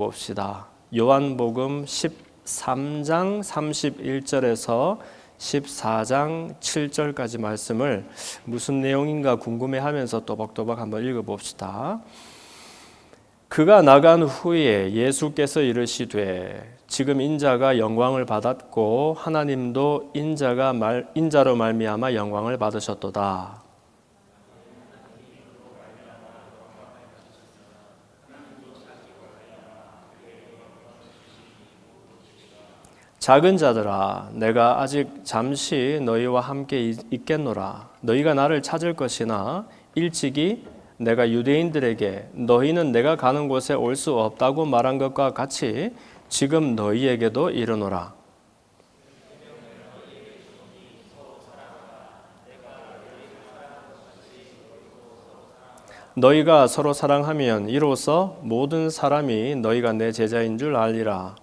봅시다. 요한복음 13장 31절에서 14장 7절까지 말씀을 무슨 내용인가 궁금해하면서 또박또박 한번 읽어봅시다. 그가 나간 후에 예수께서 이르시되 지금 인자가 영광을 받았고 하나님도 인자로 말미암아 영광을 받으셨도다. 작은 자들아, 내가 아직 잠시 너희와 함께 있겠노라. 너희가 나를 찾을 것이나 일찍이 내가 유대인들에게 너희는 내가 가는 곳에 올 수 없다고 말한 것과 같이 지금 너희에게도 이르노라. 너희가 서로 사랑하면 이로써 모든 사람이 너희가 내 제자인 줄 알리라.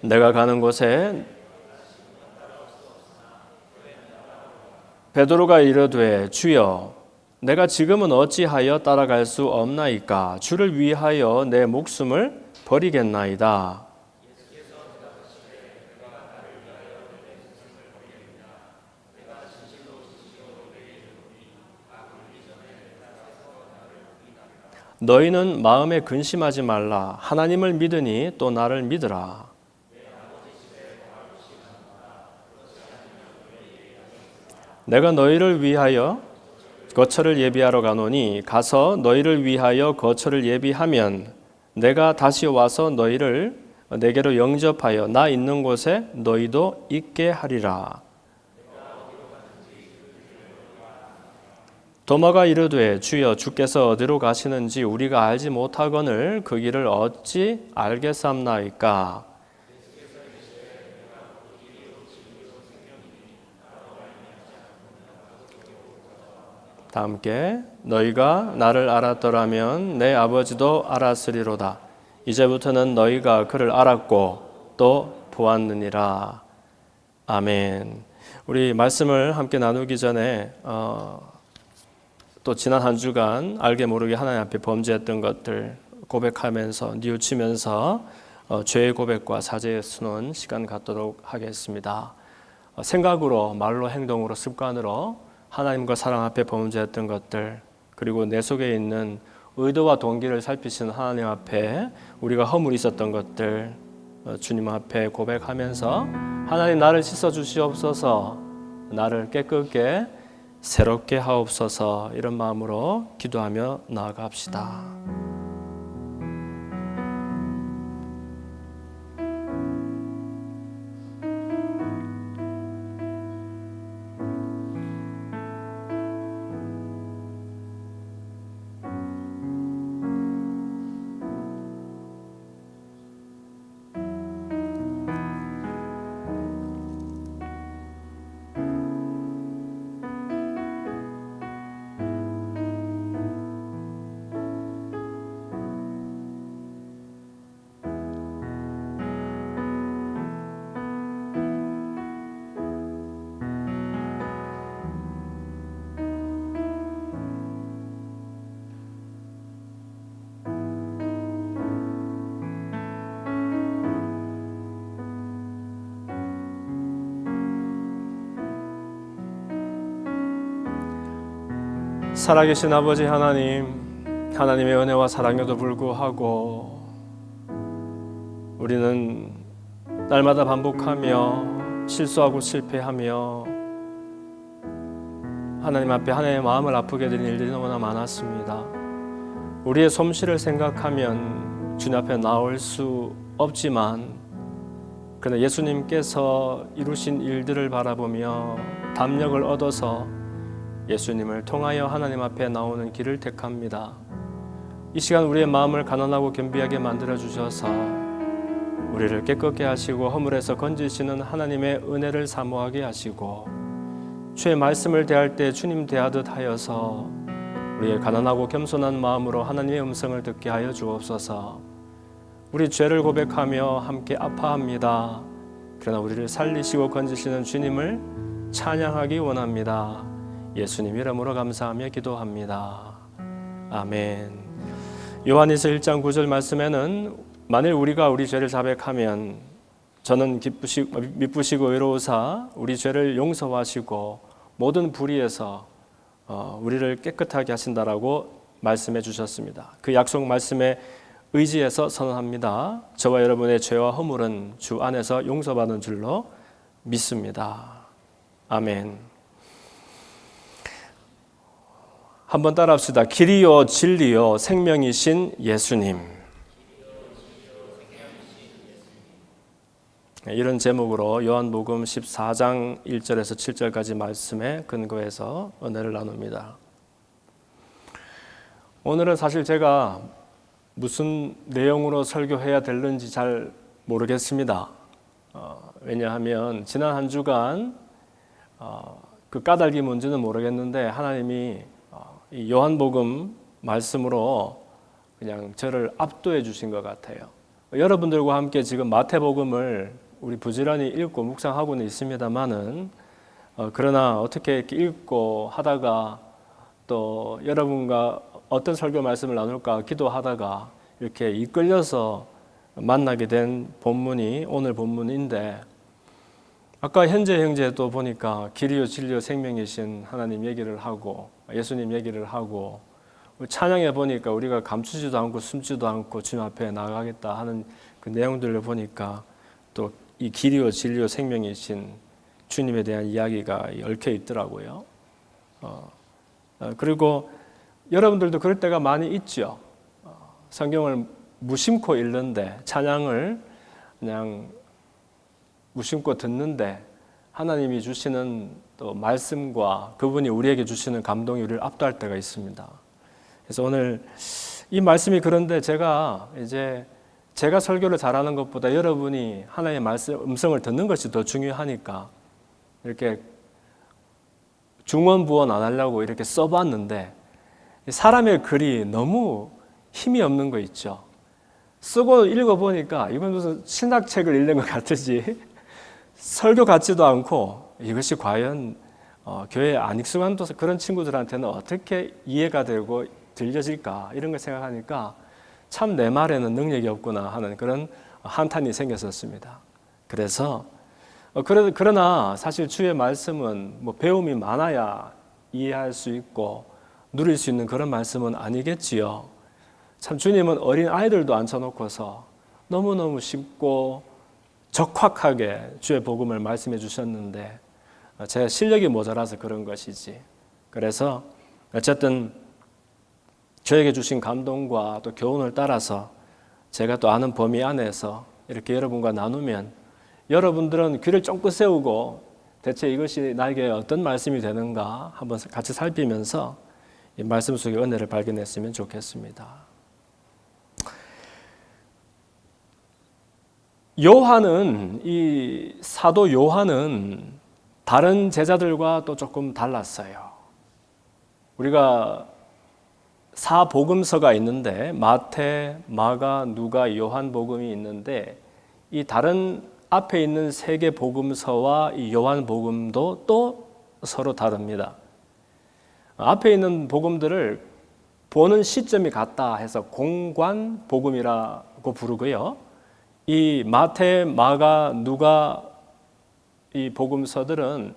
내가 가는 곳에 베드로가 이르되 주여 내가 지금은 어찌하여 따라갈 수 없나이까 주를 위하여 내 목숨을 버리겠나이다. 너희는 마음에 근심하지 말라. 하나님을 믿으니 또 나를 믿으라. 내가 너희를 위하여 거처를 예비하러 가노니 가서 너희를 위하여 거처를 예비하면 내가 다시 와서 너희를 내게로 영접하여 나 있는 곳에 너희도 있게 하리라. 도마가 이르되 주여 주께서 어디로 가시는지 우리가 알지 못하거늘 그 길을 어찌 알겠삼나이까. 다 함께 너희가 나를 알았더라면 내 아버지도 알았으리로다. 이제부터는 너희가 그를 알았고 또 보았느니라. 아멘. 우리 말씀을 함께 나누기 전에 또 지난 한 주간 알게 모르게 하나님 앞에 범죄했던 것들 고백하면서 뉘우치면서 죄의 고백과 사죄의 순원 시간 갖도록 하겠습니다. 생각으로, 말로, 행동으로, 습관으로 하나님과 사랑 앞에 범죄했던 것들, 그리고 내 속에 있는 의도와 동기를 살피시는 하나님 앞에 우리가 허물이 있었던 것들 주님 앞에 고백하면서 하나님 나를 씻어주시옵소서, 나를 깨끗게 새롭게 하옵소서, 이런 마음으로 기도하며 나아갑시다. 살아계신 아버지 하나님, 하나님의 은혜와 사랑에도 불구하고 우리는 날마다 반복하며 실수하고 실패하며 하나님 앞에 하나님의 마음을 아프게 된 일들이 너무나 많았습니다. 우리의 솜씨를 생각하면 주님 앞에 나올 수 없지만 그러나 예수님께서 이루신 일들을 바라보며 담력을 얻어서 예수님을 통하여 하나님 앞에 나오는 길을 택합니다. 이 시간 우리의 마음을 가난하고 겸비하게 만들어 주셔서 우리를 깨끗게 하시고 허물에서 건지시는 하나님의 은혜를 사모하게 하시고 주의 말씀을 대할 때 주님 대하듯 하여서 우리의 가난하고 겸손한 마음으로 하나님의 음성을 듣게 하여 주옵소서. 우리 죄를 고백하며 함께 아파합니다. 그러나 우리를 살리시고 건지시는 주님을 찬양하기 원합니다. 예수님 이름으로 감사하며 기도합니다. 아멘. 요한일서 1장 9절 말씀에는 만일 우리가 우리 죄를 자백하면 저는 미쁘시고 의로우사 우리 죄를 용서하시고 모든 불의에서 우리를 깨끗하게 하신다라고 말씀해 주셨습니다. 그 약속 말씀에 의지해서 선언합니다. 저와 여러분의 죄와 허물은 주 안에서 용서받은 줄로 믿습니다. 아멘. 한번 따라합시다. 길이요 진리요 생명이신 예수님. 이런 제목으로 요한복음 14장 1절에서 7절까지 말씀에 근거해서 은혜를 나눕니다. 오늘은 사실 제가 무슨 내용으로 설교해야 될는지 잘 모르겠습니다. 왜냐하면 지난 한 주간 그 까닭이 뭔지는 모르겠는데 하나님이 이 요한복음 말씀으로 그냥 저를 압도해 주신 것 같아요. 여러분들과 함께 지금 마태복음을 우리 부지런히 읽고 묵상하고는 있습니다만은 그러나 어떻게 이렇게 읽고 하다가 또 여러분과 어떤 설교 말씀을 나눌까 기도하다가 이렇게 이끌려서 만나게 된 본문이 오늘 본문인데 아까 현재 형제도 보니까 길이요 진리요 생명이신 하나님 얘기를 하고 예수님 얘기를 하고 찬양해 보니까 우리가 감추지도 않고 숨지도 않고 주님 앞에 나가겠다 하는 그 내용들을 보니까 또 이 길이요 진리요 생명이신 주님에 대한 이야기가 얽혀 있더라고요. 그리고 여러분들도 그럴 때가 많이 있죠. 성경을 무심코 읽는데 찬양을 그냥 무심코 듣는데 하나님이 주시는 또 말씀과 그분이 우리에게 주시는 감동이 우리를 압도할 때가 있습니다. 그래서 오늘 이 말씀이 그런데 제가 설교를 잘하는 것보다 여러분이 하나님의 말씀 음성을 듣는 것이 더 중요하니까 이렇게 중언부언 안 하려고 이렇게 써봤는데 사람의 글이 너무 힘이 없는 거 있죠. 쓰고 읽어보니까 이건 무슨 신학책을 읽는 것 같으지 설교 같지도 않고 이것이 과연 교회에 안 익숙한 그런 친구들한테는 어떻게 이해가 되고 들려질까 이런 걸 생각하니까 참 내 말에는 능력이 없구나 하는 그런 한탄이 생겼었습니다. 그래서 그러나 사실 주의 말씀은 뭐 배움이 많아야 이해할 수 있고 누릴 수 있는 그런 말씀은 아니겠지요. 참 주님은 어린 아이들도 앉혀놓고서 너무너무 쉽고 적확하게 주의 복음을 말씀해 주셨는데 제 실력이 모자라서 그런 것이지. 그래서 어쨌든 저에게 주신 감동과 또 교훈을 따라서 제가 또 아는 범위 안에서 이렇게 여러분과 나누면 여러분들은 귀를 쫑긋 세우고 대체 이것이 나에게 어떤 말씀이 되는가 한번 같이 살피면서 이 말씀 속의 은혜를 발견했으면 좋겠습니다. 이 사도 요한은 다른 제자들과 또 조금 달랐어요. 우리가 사복음서가 있는데 마태, 마가, 누가, 요한복음이 있는데 이 다른 앞에 있는 3개 복음서와 이 요한복음도 또 서로 다릅니다. 앞에 있는 복음들을 보는 시점이 같다 해서 공관복음이라고 부르고요. 이 마태, 마가, 누가 이 복음서들은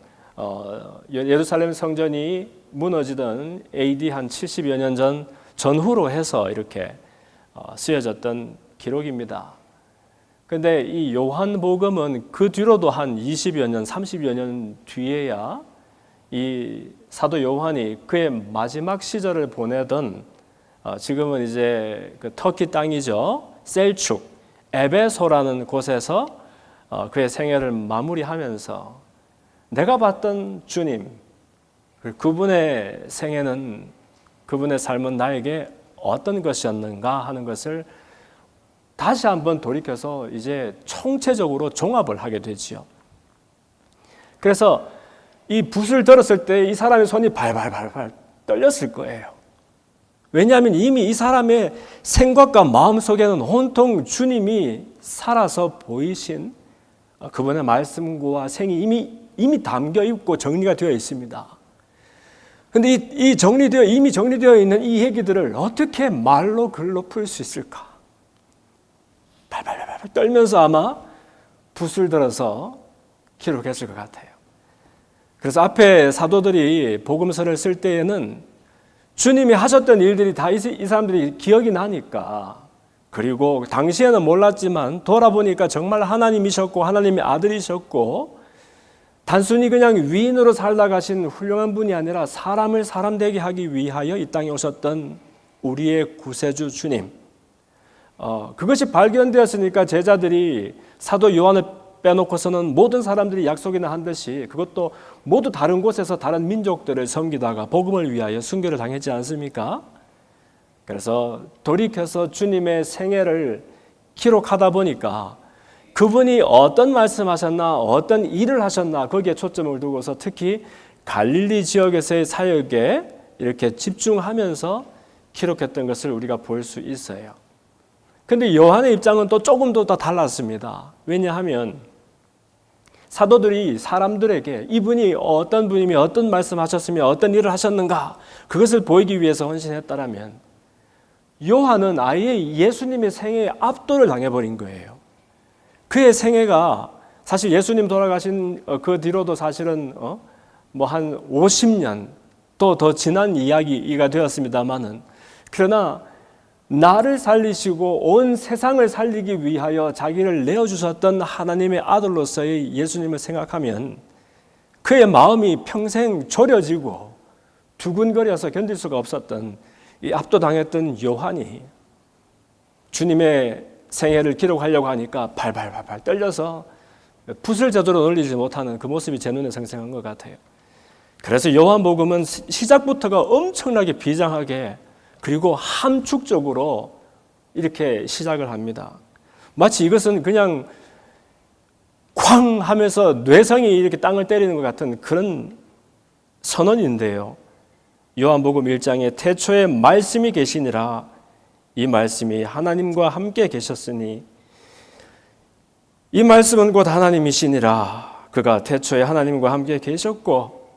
예루살렘 성전이 무너지던 AD 한 70여 년 전후로 해서 이렇게 쓰여졌던 기록입니다. 그런데 이 요한복음은 그 뒤로도 한 20여 년, 30여 년 뒤에야 이 사도 요한이 그의 마지막 시절을 보내던 지금은 이제 그 터키 땅이죠. 셀축, 에베소라는 곳에서 그의 생애를 마무리하면서 내가 봤던 주님, 그분의 생애는 그분의 삶은 나에게 어떤 것이었는가 하는 것을 다시 한번 돌이켜서 이제 총체적으로 종합을 하게 되지요. 그래서 이 붓을 들었을 때 이 사람의 손이 발발발발 떨렸을 거예요. 왜냐하면 이미 이 사람의 생각과 마음 속에는 온통 주님이 살아서 보이신 그분의 말씀과 생이 이미 담겨 있고 정리가 되어 있습니다. 근데 이미 정리되어 있는 이 얘기들을 어떻게 말로 글로 풀 수 있을까? 발발발 떨면서 아마 붓을 들어서 기록했을 것 같아요. 그래서 앞에 사도들이 복음서를 쓸 때에는 주님이 하셨던 일들이 다 이 사람들이 기억이 나니까, 그리고 당시에는 몰랐지만 돌아보니까 정말 하나님이셨고 하나님의 아들이셨고 단순히 그냥 위인으로 살다 가신 훌륭한 분이 아니라 사람을 사람 되게 하기 위하여 이 땅에 오셨던 우리의 구세주 주님, 그것이 발견되었으니까 제자들이 사도 요한을 빼놓고서는 모든 사람들이 약속이나 한 듯이 그것도 모두 다른 곳에서 다른 민족들을 섬기다가 복음을 위하여 순교를 당했지 않습니까? 그래서 돌이켜서 주님의 생애를 기록하다 보니까 그분이 어떤 말씀하셨나 어떤 일을 하셨나 거기에 초점을 두고서 특히 갈릴리 지역에서의 사역에 이렇게 집중하면서 기록했던 것을 우리가 볼 수 있어요. 그런데 요한의 입장은 또 조금 더 달랐습니다. 왜냐하면 사도들이 사람들에게 이분이 어떤 분이며 어떤 말씀하셨으며 어떤 일을 하셨는가 그것을 보이기 위해서 헌신했다라면, 요한은 아예 예수님의 생애에 압도를 당해버린 거예요. 그의 생애가 사실 예수님 돌아가신 그 뒤로도 사실은 뭐 한 50년 또 더 지난 이야기가 되었습니다만은, 그러나 나를 살리시고 온 세상을 살리기 위하여 자기를 내어주셨던 하나님의 아들로서의 예수님을 생각하면 그의 마음이 평생 졸여지고 두근거려서 견딜 수가 없었던 이 압도당했던 요한이 주님의 생애를 기록하려고 하니까 발발발발 떨려서 붓을 제대로 놀리지 못하는 그 모습이 제 눈에 생생한 것 같아요. 그래서 요한복음은 시작부터가 엄청나게 비장하게 그리고 함축적으로 이렇게 시작을 합니다. 마치 이것은 그냥 쾅 하면서 뇌성이 이렇게 땅을 때리는 것 같은 그런 선언인데요. 요한복음 1장에 태초에 말씀이 계시니라, 이 말씀이 하나님과 함께 계셨으니 이 말씀은 곧 하나님이시니라. 그가 태초에 하나님과 함께 계셨고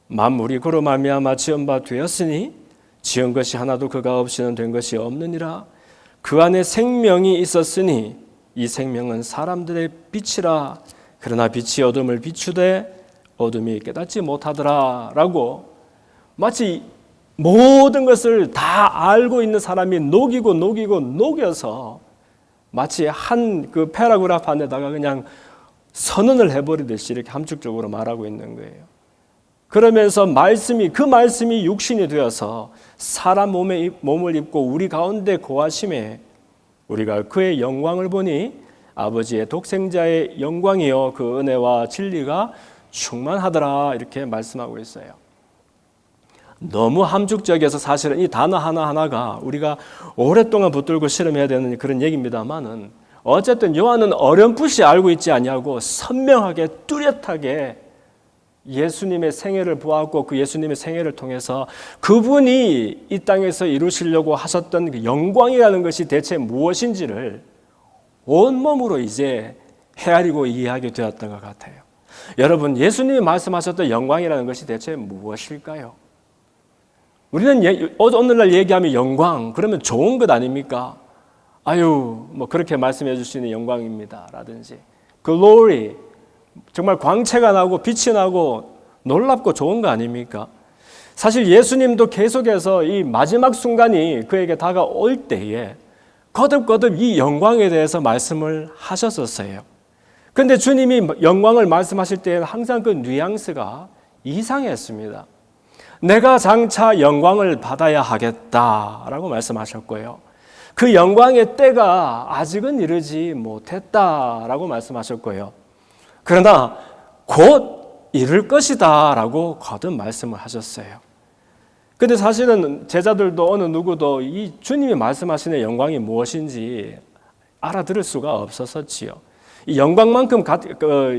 만물이 그로 말미암아 지은 바 되었으니 지은 것이 하나도 그가 없이는 된 것이 없느니라. 그 안에 생명이 있었으니 이 생명은 사람들의 빛이라. 그러나 빛이 어둠을 비추되 어둠이 깨닫지 못하더라. 라고 마치 모든 것을 다 알고 있는 사람이 녹여서 마치 한 그 패러그래프 안에다가 그냥 선언을 해버리듯이 이렇게 함축적으로 말하고 있는 거예요. 그러면서 그 말씀이 육신이 되어서 사람 몸을 입고 우리 가운데 거하심에 우리가 그의 영광을 보니 아버지의 독생자의 영광이요 그 은혜와 진리가 충만하더라, 이렇게 말씀하고 있어요. 너무 함축적이어서 사실은 이 단어 하나하나가 우리가 오랫동안 붙들고 실험해야 되는 그런 얘기입니다만은, 어쨌든 요한은 어렴풋이 알고 있지 않냐고 선명하게 뚜렷하게 예수님의 생애를 보았고 그 예수님의 생애를 통해서 그분이 이 땅에서 이루시려고 하셨던 그 영광이라는 것이 대체 무엇인지를 온몸으로 이제 헤아리고 이해하게 되었던 것 같아요. 여러분, 예수님이 말씀하셨던 영광이라는 것이 대체 무엇일까요? 우리는 오늘날 얘기하면 영광, 그러면 좋은 것 아닙니까? 아유, 뭐 그렇게 말씀해 주시는 영광입니다 라든지 glory, 정말 광채가 나고 빛이 나고 놀랍고 좋은 거 아닙니까? 사실 예수님도 계속해서 이 마지막 순간이 그에게 다가올 때에 거듭거듭 이 영광에 대해서 말씀을 하셨었어요. 그런데 주님이 영광을 말씀하실 때에는 항상 그 뉘앙스가 이상했습니다. 내가 장차 영광을 받아야 하겠다라고 말씀하셨고요. 그 영광의 때가 아직은 이르지 못했다라고 말씀하셨고요. 그러나 곧 이룰 것이다 라고 거듭 말씀을 하셨어요. 그런데 사실은 제자들도 어느 누구도 이 주님이 말씀하시는 영광이 무엇인지 알아들을 수가 없었지요. 이 영광만큼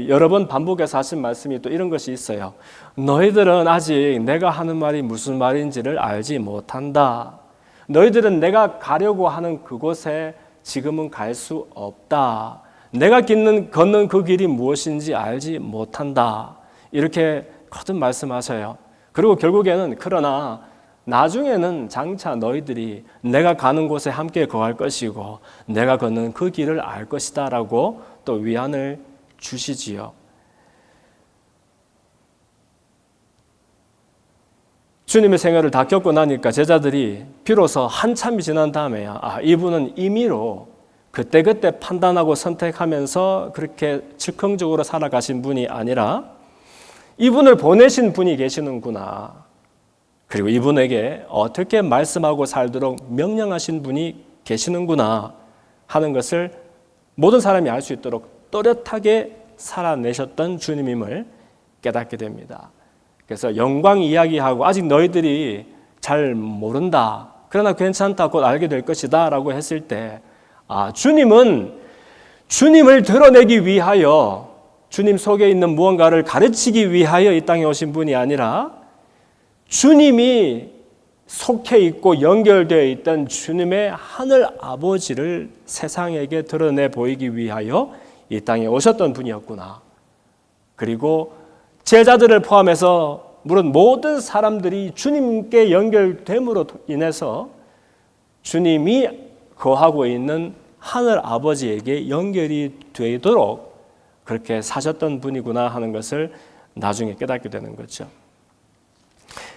여러 번 반복해서 하신 말씀이 또 이런 것이 있어요. 너희들은 아직 내가 하는 말이 무슨 말인지를 알지 못한다. 너희들은 내가 가려고 하는 그곳에 지금은 갈 수 없다. 내가 걷는 그 길이 무엇인지 알지 못한다. 이렇게 거듭 말씀하셔요. 그리고 결국에는 그러나 나중에는 장차 너희들이 내가 가는 곳에 함께 거할 것이고 내가 걷는 그 길을 알 것이다 라고 또 위안을 주시지요. 주님의 생애를 다 겪고 나니까 제자들이 비로소 한참이 지난 다음에야 이분은 임의로 그때그때 판단하고 선택하면서 그렇게 즉흥적으로 살아가신 분이 아니라 이분을 보내신 분이 계시는구나. 그리고 이분에게 어떻게 말씀하고 살도록 명령하신 분이 계시는구나 하는 것을 모든 사람이 알 수 있도록 또렷하게 살아내셨던 주님임을 깨닫게 됩니다. 그래서 영광 이야기하고 아직 너희들이 잘 모른다. 그러나 괜찮다. 곧 알게 될 것이다. 라고 했을 때 주님은 주님을 드러내기 위하여 주님 속에 있는 무언가를 가르치기 위하여 이 땅에 오신 분이 아니라 주님이 속해 있고 연결되어 있던 주님의 하늘 아버지를 세상에게 드러내 보이기 위하여 이 땅에 오셨던 분이었구나. 그리고 제자들을 포함해서 물론 모든 사람들이 주님께 연결됨으로 인해서 주님이 거하고 있는 하늘 아버지에게 연결이 되도록 그렇게 사셨던 분이구나 하는 것을 나중에 깨닫게 되는 거죠.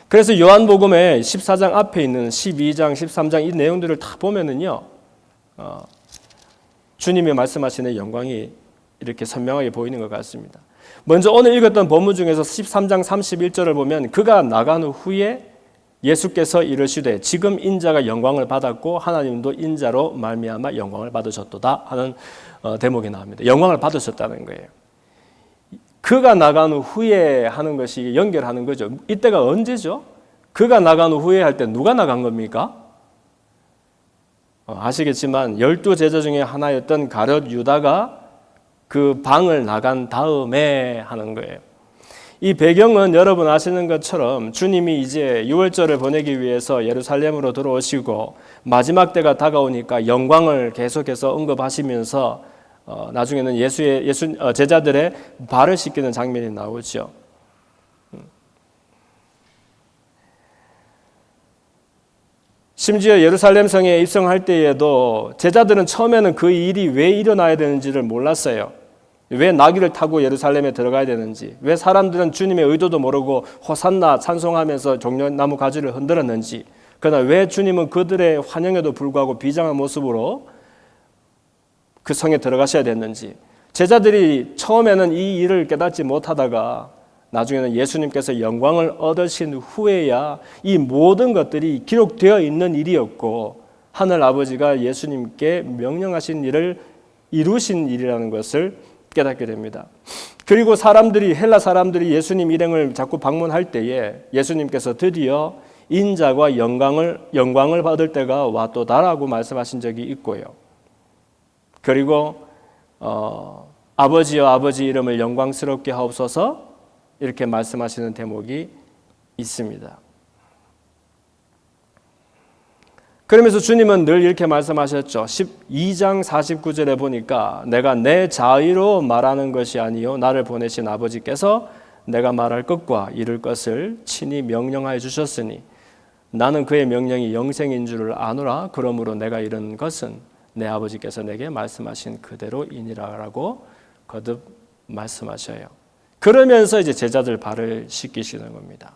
그래서 요한복음의 14장 앞에 있는 12장, 13장 이 내용들을 다 보면은요, 주님이 말씀하시는 영광이 이렇게 선명하게 보이는 것 같습니다. 먼저 오늘 읽었던 본문 중에서 13장 31절을 보면 그가 나간 후에 예수께서 이르시되 지금 인자가 영광을 받았고 하나님도 인자로 말미암아 영광을 받으셨도다 하는 대목이 나옵니다. 영광을 받으셨다는 거예요. 그가 나간 후에 하는 것이 연결하는 거죠. 이때가 언제죠? 그가 나간 후에 할 때 누가 나간 겁니까? 아시겠지만 12제자 중에 하나였던 가룟 유다가 그 방을 나간 다음에 하는 거예요. 이 배경은 여러분 아시는 것처럼 주님이 이제 유월절을 보내기 위해서 예루살렘으로 들어오시고 마지막 때가 다가오니까 영광을 계속해서 언급하시면서 나중에는 제자들의 발을 씻기는 장면이 나오죠. 심지어 예루살렘 성에 입성할 때에도 제자들은 처음에는 그 일이 왜 일어나야 되는지를 몰랐어요. 왜 나귀를 타고 예루살렘에 들어가야 되는지, 왜 사람들은 주님의 의도도 모르고 호산나 찬송하면서 종려나무 가지를 흔들었는지, 그러나 왜 주님은 그들의 환영에도 불구하고 비장한 모습으로 그 성에 들어가셔야 됐는지, 제자들이 처음에는 이 일을 깨닫지 못하다가 나중에는 예수님께서 영광을 얻으신 후에야 이 모든 것들이 기록되어 있는 일이었고 하늘 아버지가 예수님께 명령하신 일을 이루신 일이라는 것을 깨닫게 됩니다. 그리고 헬라 사람들이 예수님 일행을 자꾸 방문할 때에 예수님께서 드디어 인자와 영광을 받을 때가 왔도다라고 말씀하신 적이 있고요. 그리고 아버지여 아버지 이름을 영광스럽게 하옵소서 이렇게 말씀하시는 대목이 있습니다. 그러면서 주님은 늘 이렇게 말씀하셨죠. 12장 49절에 보니까 내가 내 자의로 말하는 것이 아니요 나를 보내신 아버지께서 내가 말할 것과 이룰 것을 친히 명령하여 주셨으니 나는 그의 명령이 영생인 줄을 아노라. 그러므로 내가 이른 것은 내 아버지께서 내게 말씀하신 그대로이니라라고 거듭 말씀하셔요. 그러면서 이제 제자들 발을 씻기시는 겁니다.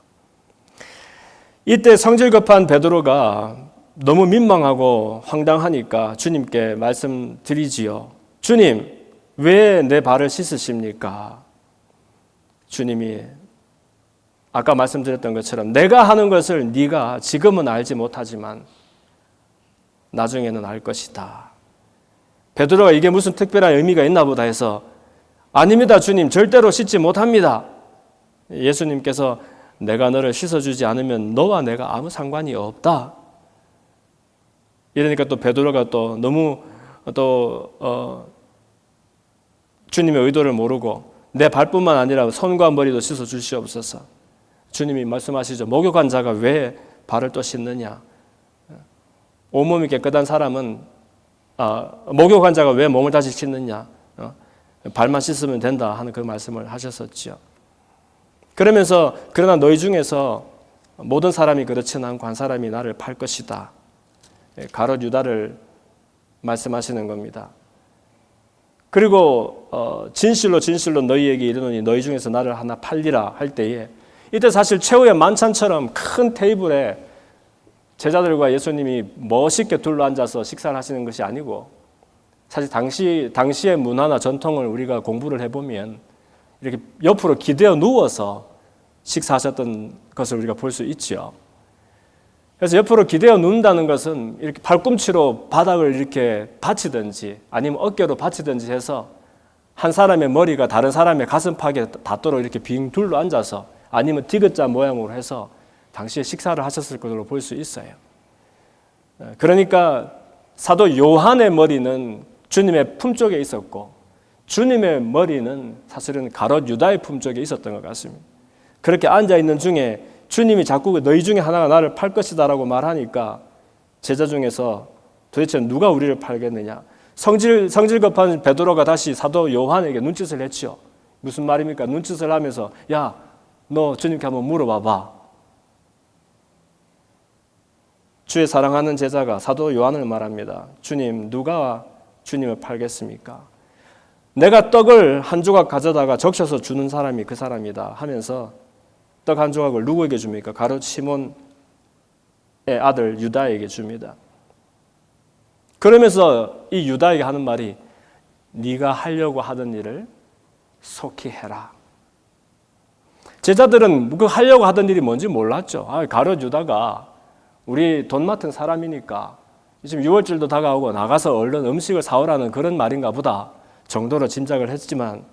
이때 성질 급한 베드로가 너무 민망하고 황당하니까 주님께 말씀드리지요. 주님, 왜 내 발을 씻으십니까? 주님이 아까 말씀드렸던 것처럼 내가 하는 것을 네가 지금은 알지 못하지만 나중에는 알 것이다. 베드로가 이게 무슨 특별한 의미가 있나 보다 해서 아닙니다 주님, 절대로 씻지 못합니다. 예수님께서 내가 너를 씻어주지 않으면 너와 내가 아무 상관이 없다. 이러니까 또 베드로가 또 너무 주님의 의도를 모르고 내 발뿐만 아니라 손과 머리도 씻어 주시옵소서. 주님이 말씀하시죠. 목욕한 자가 왜 발을 또 씻느냐? 온몸이 깨끗한 사람은 목욕한 자가 왜 몸을 다시 씻느냐? 발만 씻으면 된다 하는 그 말씀을 하셨었죠. 그러면서 그러나 너희 중에서 모든 사람이 그렇지는 않고 한 사람이 나를 팔 것이다. 가롯 유다를 말씀하시는 겁니다. 그리고 진실로 너희에게 이르노니 너희 중에서 나를 하나 팔리라 할 때에 이때 사실 최후의 만찬처럼 큰 테이블에 제자들과 예수님이 멋있게 둘러앉아서 식사를 하시는 것이 아니고 사실 당시의 문화나 전통을 우리가 공부를 해보면 이렇게 옆으로 기대어 누워서 식사하셨던 것을 우리가 볼 수 있죠. 그래서 옆으로 기대어 눕는다는 것은 이렇게 발꿈치로 바닥을 이렇게 받치든지 아니면 어깨로 받치든지 해서 한 사람의 머리가 다른 사람의 가슴팍에 닿도록 이렇게 빙 둘러 앉아서 아니면 디귿자 모양으로 해서 당시에 식사를 하셨을 것으로 볼 수 있어요. 그러니까 사도 요한의 머리는 주님의 품쪽에 있었고 주님의 머리는 사실은 가롯 유다의 품쪽에 있었던 것 같습니다. 그렇게 앉아있는 중에 주님이 자꾸 너희 중에 하나가 나를 팔 것이다 라고 말하니까 제자 중에서 도대체 누가 우리를 팔겠느냐. 성질 급한 베드로가 다시 사도 요한에게 눈짓을 했죠. 무슨 말입니까? 눈짓을 하면서 야, 너 주님께 한번 물어봐봐. 주의 사랑하는 제자가 사도 요한을 말합니다. 주님, 누가 주님을 팔겠습니까? 내가 떡을 한 조각 가져다가 적셔서 주는 사람이 그 사람이다 하면서 떡 한 조각을 누구에게 줍니까? 가롯 시몬의 아들 유다에게 줍니다. 그러면서 이 유다에게 하는 말이 네가 하려고 하던 일을 속히 해라. 제자들은 그 하려고 하던 일이 뭔지 몰랐죠. 가롯 유다가 우리 돈 맡은 사람이니까 지금 6월절도 다가오고 나가서 얼른 음식을 사오라는 그런 말인가 보다 정도로 짐작을 했지만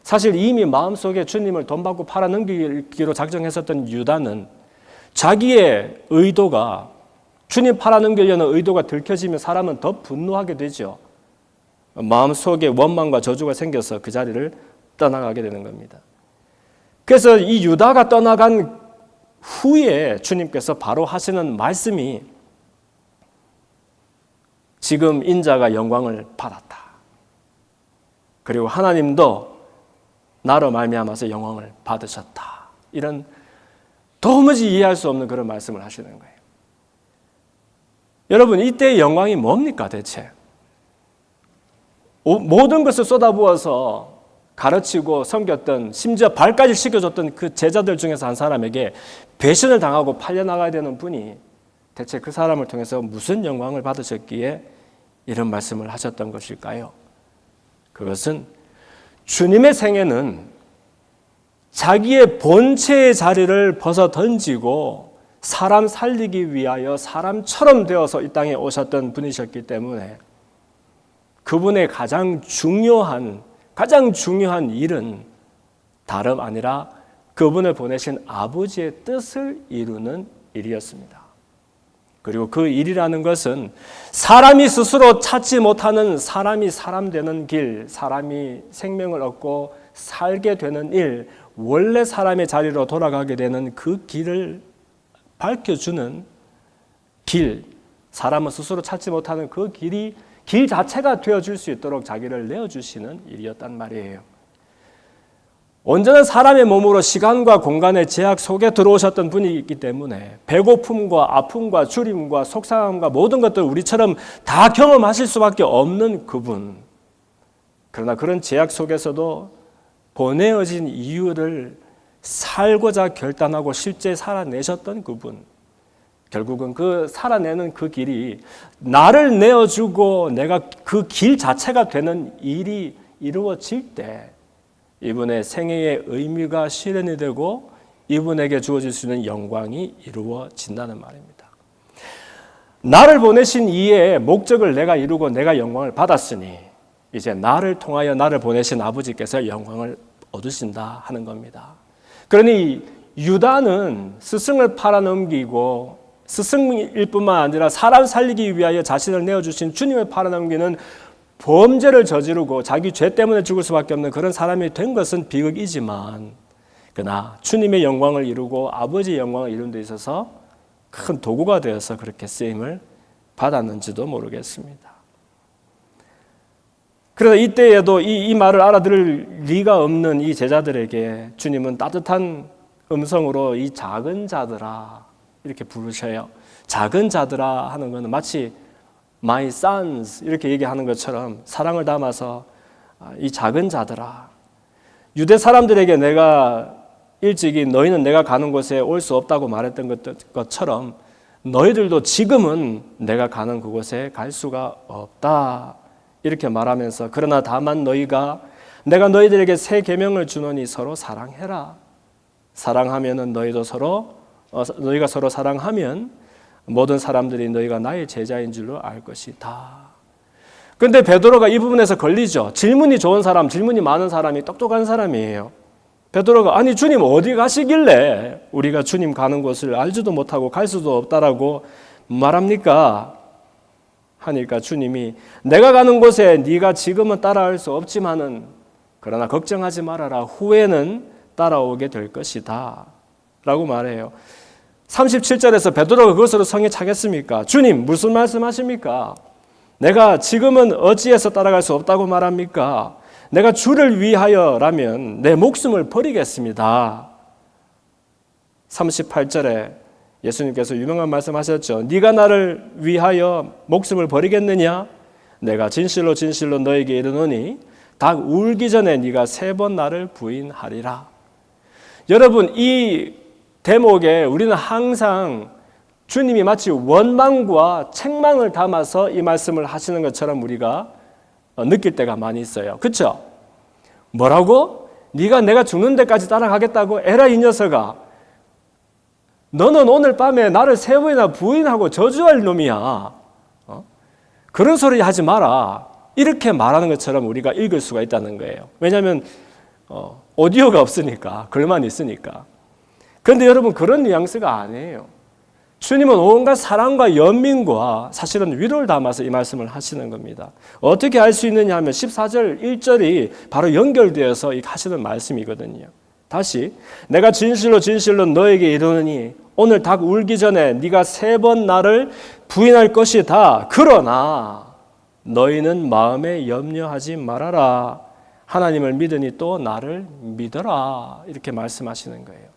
사실 이미 마음속에 주님을 돈 받고 팔아넘기기로 작정했었던 유다는 자기의 의도가 주님 팔아넘기려는 의도가 들켜지면 사람은 더 분노하게 되죠. 마음속에 원망과 저주가 생겨서 그 자리를 떠나가게 되는 겁니다. 그래서 이 유다가 떠나간 후에 주님께서 바로 하시는 말씀이 지금 인자가 영광을 받았다. 그리고 하나님도 나로 말미암아서 영광을 받으셨다. 이런 도무지 이해할 수 없는 그런 말씀을 하시는 거예요. 여러분, 이때의 영광이 뭡니까 대체? 모든 것을 쏟아부어서 가르치고 섬겼던 심지어 발까지 씻겨줬던 그 제자들 중에서 한 사람에게 배신을 당하고 팔려나가야 되는 분이 대체 그 사람을 통해서 무슨 영광을 받으셨기에 이런 말씀을 하셨던 것일까요? 그것은 주님의 생애는 자기의 본체의 자리를 벗어 던지고 사람 살리기 위하여 사람처럼 되어서 이 땅에 오셨던 분이셨기 때문에 그분의 가장 중요한 일은 다름 아니라 그분을 보내신 아버지의 뜻을 이루는 일이었습니다. 그리고 그 일이라는 것은 사람이 스스로 찾지 못하는 사람이 사람 되는 길, 사람이 생명을 얻고 살게 되는 일, 원래 사람의 자리로 돌아가게 되는 그 길을 밝혀주는 길, 사람은 스스로 찾지 못하는 그 길이 길 자체가 되어줄 수 있도록 자기를 내어주시는 일이었단 말이에요. 온전한 사람의 몸으로 시간과 공간의 제약 속에 들어오셨던 분이 있기 때문에 배고픔과 아픔과 주림과 속상함과 모든 것들 우리처럼 다 경험하실 수밖에 없는 그분. 그러나 그런 제약 속에서도 보내어진 이유를 살고자 결단하고 실제 살아내셨던 그분. 결국은 그 살아내는 그 길이 나를 내어주고 내가 그 길 자체가 되는 일이 이루어질 때 이분의 생애의 의미가 실현이 되고 이분에게 주어질 수 있는 영광이 이루어진다는 말입니다. 나를 보내신 이의 목적을 내가 이루고 내가 영광을 받았으니 이제 나를 통하여 나를 보내신 아버지께서 영광을 얻으신다 하는 겁니다. 그러니 유다는 스승을 팔아넘기고 스승일 뿐만 아니라 사람 살리기 위하여 자신을 내어주신 주님을 팔아넘기는 범죄를 저지르고 자기 죄 때문에 죽을 수밖에 없는 그런 사람이 된 것은 비극이지만 그러나 주님의 영광을 이루고 아버지의 영광을 이루는 데 있어서 큰 도구가 되어서 그렇게 쓰임을 받았는지도 모르겠습니다. 그래서 이때에도 이 말을 알아들을 리가 없는 이 제자들에게 주님은 따뜻한 음성으로 이 작은 자들아 이렇게 부르셔요. 작은 자들아 하는 것은 마치 my sons 이렇게 얘기하는 것처럼 사랑을 담아서 이 작은 자들아. 유대 사람들에게 내가 일찍이 너희는 내가 가는 곳에 올 수 없다고 말했던 것처럼 너희들도 지금은 내가 가는 그곳에 갈 수가 없다 이렇게 말하면서 그러나 다만 내가 너희들에게 새 계명을 주노니 서로 사랑해라. 사랑하면은 너희가 서로 사랑하면 모든 사람들이 너희가 나의 제자인 줄로 알 것이다. 근데 베드로가 이 부분에서 걸리죠. 질문이 좋은 사람, 질문이 많은 사람이 똑똑한 사람이에요. 베드로가 아니 주님 어디 가시길래 우리가 주님 가는 곳을 알지도 못하고 갈 수도 없다라고 말합니까? 하니까 주님이 내가 가는 곳에 네가 지금은 따라갈 수 없지만은 그러나 걱정하지 말아라. 후에는 따라오게 될 것이다 라고 말해요. 37절에서 베드로가 그것으로 성에 차겠습니까? 주님 무슨 말씀하십니까? 내가 지금은 어찌해서 따라갈 수 없다고 말합니까? 내가 주를 위하여라면 내 목숨을 버리겠습니다. 38절에 예수님께서 유명한 말씀하셨죠. 네가 나를 위하여 목숨을 버리겠느냐? 내가 진실로 진실로 너에게 이르노니 닭 울기 전에 네가 3번 나를 부인하리라. 여러분 이 대목에 우리는 항상 주님이 마치 원망과 책망을 담아서 이 말씀을 하시는 것처럼 우리가 느낄 때가 많이 있어요. 그렇죠? 뭐라고? 네가 내가 죽는 데까지 따라가겠다고? 에라 이 녀석아. 너는 오늘 밤에 나를 3번이나 부인하고 저주할 놈이야. 그런 소리 하지 마라. 이렇게 말하는 것처럼 우리가 읽을 수가 있다는 거예요. 왜냐하면 오디오가 없으니까, 글만 있으니까. 그런데 여러분 그런 뉘앙스가 아니에요. 주님은 온갖 사랑과 연민과 사실은 위로를 담아서 이 말씀을 하시는 겁니다. 어떻게 알 수 있느냐 하면 14절 1절이 바로 연결되어서 하시는 말씀이거든요. 다시 내가 진실로 진실로 너에게 이르노니 오늘 닭 울기 전에 네가 3번 나를 부인할 것이다. 그러나 너희는 마음에 염려하지 말아라. 하나님을 믿으니 또 나를 믿어라. 이렇게 말씀하시는 거예요.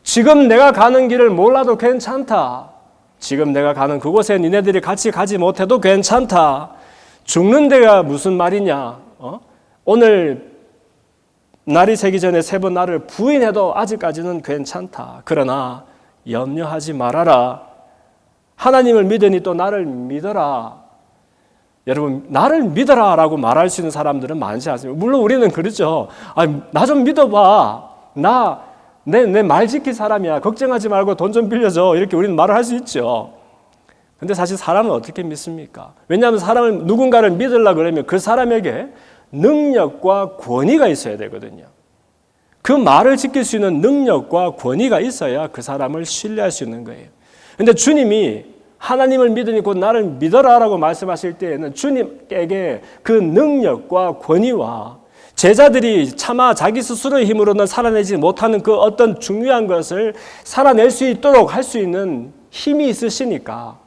지금 내가 가는 길을 몰라도 괜찮다. 지금 내가 가는 그곳에 니네들이 같이 가지 못해도 괜찮다. 죽는 데가 무슨 말이냐? 오늘 날이 새기 전에 3번 나를 부인해도 아직까지는 괜찮다. 그러나 염려하지 말아라. 하나님을 믿으니 또 나를 믿어라. 여러분 나를 믿어라 라고 말할 수 있는 사람들은 많지 않습니다. 물론 우리는 그렇죠. 나 좀 믿어봐. 내 말 지킬 사람이야. 걱정하지 말고 돈 좀 빌려줘. 이렇게 우리는 말을 할 수 있죠. 근데 사실 사람을 어떻게 믿습니까? 왜냐하면 누군가를 믿으려고 그러면 그 사람에게 능력과 권위가 있어야 되거든요. 그 말을 지킬 수 있는 능력과 권위가 있어야 그 사람을 신뢰할 수 있는 거예요. 근데 주님이 하나님을 믿으니 곧 나를 믿어라 라고 말씀하실 때에는 주님에게 그 능력과 권위와 제자들이 차마 자기 스스로의 힘으로는 살아내지 못하는 그 어떤 중요한 것을 살아낼 수 있도록 할 수 있는 힘이 있으시니까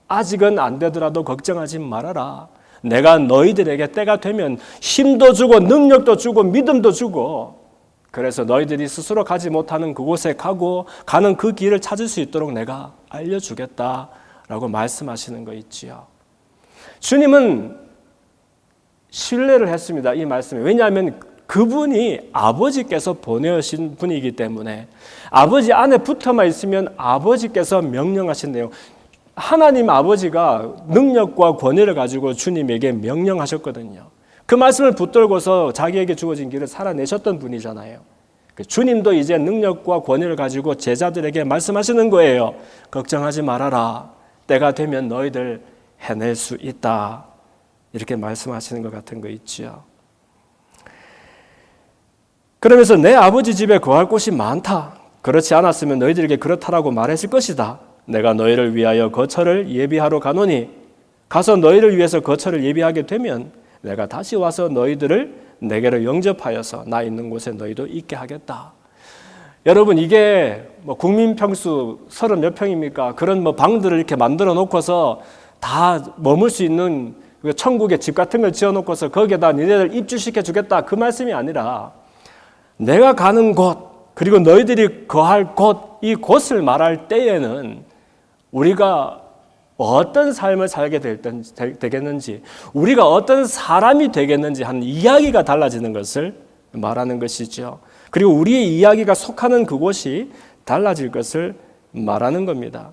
아직은 안 되더라도 걱정하지 말아라. 내가 너희들에게 때가 되면 힘도 주고 능력도 주고 믿음도 주고 그래서 너희들이 스스로 가지 못하는 그곳에 가는 그 길을 찾을 수 있도록 내가 알려주겠다라고 말씀하시는 거 있지요. 주님은 신뢰를 했습니다. 이 말씀에. 왜냐하면 그분이 아버지께서 보내신 분이기 때문에 아버지 안에 붙어만 있으면 아버지께서 명령하신대요. 하나님 아버지가 능력과 권위를 가지고 주님에게 명령하셨거든요. 그 말씀을 붙들고서 자기에게 주어진 길을 살아내셨던 분이잖아요. 주님도 이제 능력과 권위를 가지고 제자들에게 말씀하시는 거예요. 걱정하지 말아라. 때가 되면 너희들 해낼 수 있다. 이렇게 말씀하시는 것 같은 거 있지요. 그러면서 내 아버지 집에 거할 곳이 많다. 그렇지 않았으면 너희들에게 그렇다라고 말했을 것이다. 내가 너희를 위하여 거처를 예비하러 가노니 가서 너희를 위해서 거처를 예비하게 되면 내가 다시 와서 너희들을 내게로 영접하여서 나 있는 곳에 너희도 있게 하겠다. 여러분 이게 국민 평수 30몇 평입니까? 그런 방들을 이렇게 만들어 놓고서 다 머물 수 있는 천국의 집 같은 걸 지어 놓고서 거기에다 니네들 입주시켜 주겠다 그 말씀이 아니라 내가 가는 곳 그리고 너희들이 거할 곳, 이 곳을 말할 때에는 우리가 어떤 삶을 살게 되겠는지, 우리가 어떤 사람이 되겠는지 하는 이야기가 달라지는 것을 말하는 것이죠. 그리고 우리의 이야기가 속하는 그곳이 달라질 것을 말하는 겁니다.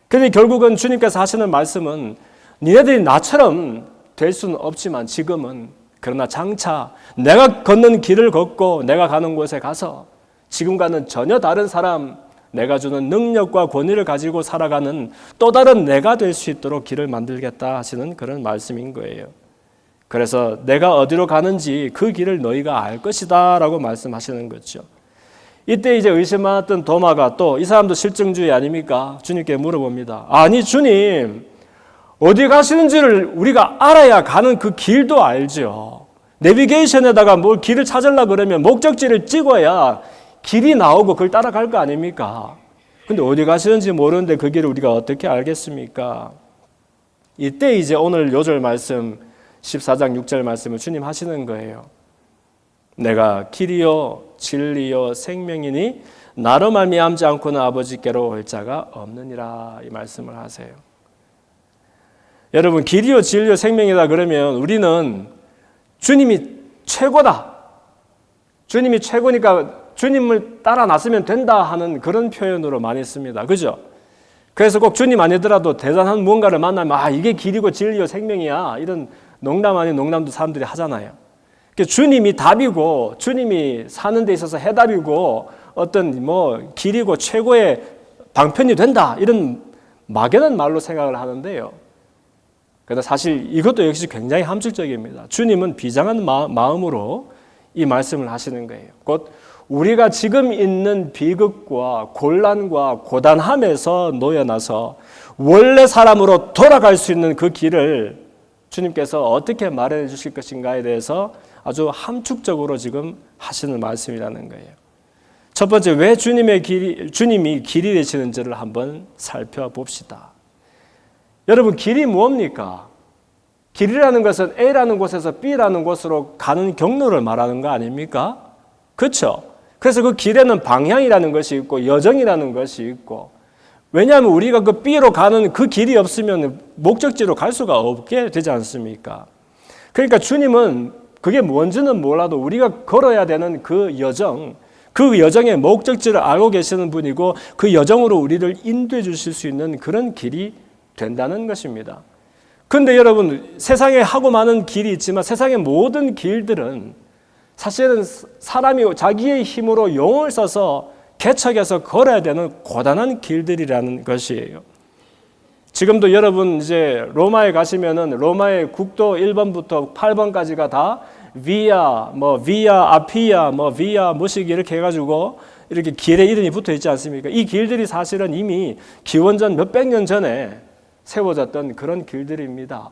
그런데 결국은 주님께서 하시는 말씀은 니네들이 나처럼 될 수는 없지만 지금은, 그러나 장차 내가 걷는 길을 걷고 내가 가는 곳에 가서 지금과는 전혀 다른 사람, 내가 주는 능력과 권위를 가지고 살아가는 또 다른 내가 될 수 있도록 길을 만들겠다 하시는 그런 말씀인 거예요. 그래서 내가 어디로 가는지 그 길을 너희가 알 것이다 라고 말씀하시는 거죠. 이때 이제 의심 많았던 도마가 또 이 사람도 실증주의 아닙니까? 주님께 물어봅니다. 아니 주님, 어디 가시는지를 우리가 알아야 가는 그 길도 알죠. 내비게이션에다가 뭘 길을 찾으려고 그러면 목적지를 찍어야 길이 나오고 그걸 따라갈 거 아닙니까? 근데 어디 가시는지 모르는데 그 길을 우리가 어떻게 알겠습니까? 이때 이제 오늘 요절 말씀 14장 6절 말씀을 주님 하시는 거예요. 내가 길이요 진리요 생명이니 나로 말미암지 않고는 아버지께로 올 자가 없느니라, 이 말씀을 하세요. 여러분, 길이요 진리요 생명이다 그러면 우리는 주님이 최고다, 주님이 최고니까 주님을 따라 나서면 된다 하는 그런 표현으로 많이 씁니다. 그죠? 그래서 꼭 주님 아니더라도 대단한 무언가를 만나면 이게 길이고 진리요 생명이야, 이런 농담 아닌 농담도 사람들이 하잖아요. 주님이 답이고 주님이 사는 데 있어서 해답이고 어떤 길이고 최고의 방편이 된다, 이런 막연한 말로 생각을 하는데요. 그러나 사실 이것도 역시 굉장히 함축적입니다. 주님은 비장한 마음으로 이 말씀을 하시는 거예요. 곧 우리가 지금 있는 비극과 곤란과 고단함에서 놓여나서 원래 사람으로 돌아갈 수 있는 그 길을 주님께서 어떻게 마련해 주실 것인가에 대해서 아주 함축적으로 지금 하시는 말씀이라는 거예요. 첫 번째, 왜 주님이 길이 되시는지를 한번 살펴봅시다. 여러분, 길이 뭡니까? 길이라는 것은 A라는 곳에서 B라는 곳으로 가는 경로를 말하는 거 아닙니까? 그렇죠? 그래서 그 길에는 방향이라는 것이 있고 여정이라는 것이 있고, 왜냐하면 우리가 그 B로 가는 그 길이 없으면 목적지로 갈 수가 없게 되지 않습니까? 그러니까 주님은 그게 뭔지는 몰라도 우리가 걸어야 되는 그 여정의 목적지를 알고 계시는 분이고 그 여정으로 우리를 인도해 주실 수 있는 그런 길이 된다는 것입니다. 그런데 여러분, 세상에 하고 많은 길이 있지만 세상의 모든 길들은 사실은 사람이 자기의 힘으로 용을 써서 개척해서 걸어야 되는 고단한 길들이라는 것이에요. 지금도 여러분 이제 로마에 가시면은 로마의 국도 1번부터 8번까지가 다 비아 아피아 비아 뭐식 이렇게 해가지고 이렇게 길에 이름이 붙어 있지 않습니까? 이 길들이 사실은 이미 기원전 몇백 년 전에 세워졌던 그런 길들입니다.